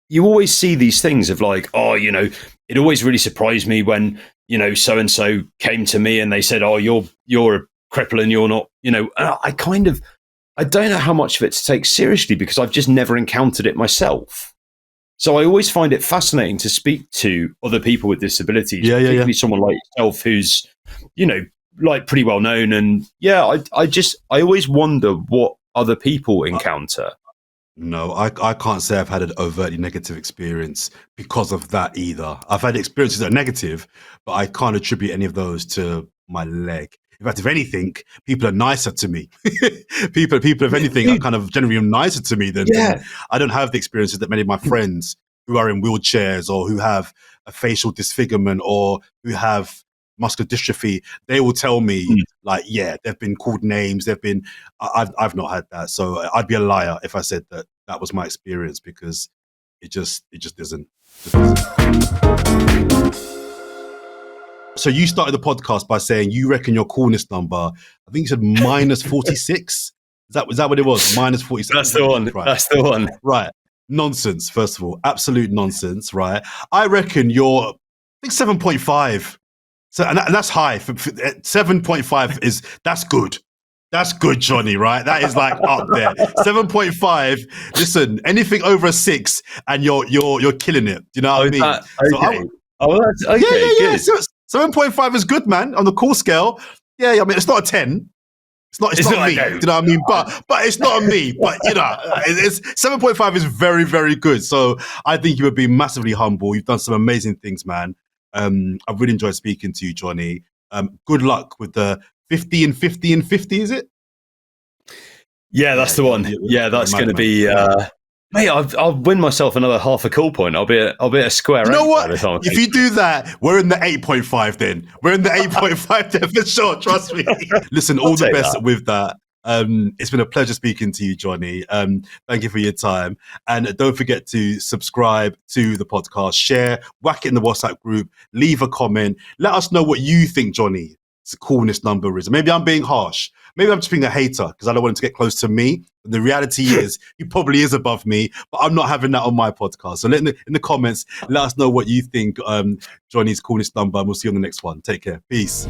you always see these things of like, oh, it always really surprised me when so and so came to me and they said, oh, you're a cripple and you're not. I don't know how much of it to take seriously because I've just never encountered it myself. So I always find it fascinating to speak to other people with disabilities, particularly someone like yourself who's like pretty well known, and I always wonder what other people encounter. No, I can't say I've had an overtly negative experience because of that either. I've had experiences that are negative, but I can't attribute any of those to my leg. In fact, if anything, people are nicer to me. people, if anything, are kind of generally nicer to me than I don't have the experiences that many of my friends who are in wheelchairs or who have a facial disfigurement or who have muscular dystrophy. They will tell me like, they've been called names. I've not had that. So I'd be a liar if I said that was my experience because it just isn't. So you started the podcast by saying you reckon your coolness number, I think you said minus 46. Is that what it was? Minus 46. That's the one. Right. That's the one. Right. Nonsense, first of all. Absolute nonsense, right? I reckon you're, I think 7.5. So, and that's high. 7.5 that's good. That's good, Johnny, right? That is like up there. 7.5. Listen, anything over a 6 and you're killing it. Do you know what I mean? Okay. That's okay. Yeah. So 7.5 is good, man. On the cool scale. Yeah, I mean, it's not a 10. It's not me. Do you know what I mean? But it's not a me. But it's 7.5 is very, very good. So I think you would be massively humble. You've done some amazing things, man. I've really enjoyed speaking to you, Jonny. Good luck with the 50 and 50 and 50, is it? Yeah, that's the one. Yeah, that's going to be... mate, I'll win myself another half a cool point. I'll be a square. You know what? By the time if you do that, we're in the 8.5 then. We're in the 8.5 then for sure, trust me. Listen, all the best with that. It's been a pleasure speaking to you, Jonny. Thank you for your time. And don't forget to subscribe to the podcast, share, whack it in the WhatsApp group, leave a comment. Let us know what you think Jonny's coolness number is. Maybe I'm being harsh. Maybe I'm just being a hater because I don't want him to get close to me. And the reality is he probably is above me, but I'm not having that on my podcast. So in the comments, let us know what you think Jonny's coolness number, and we'll see you on the next one. Take care. Peace.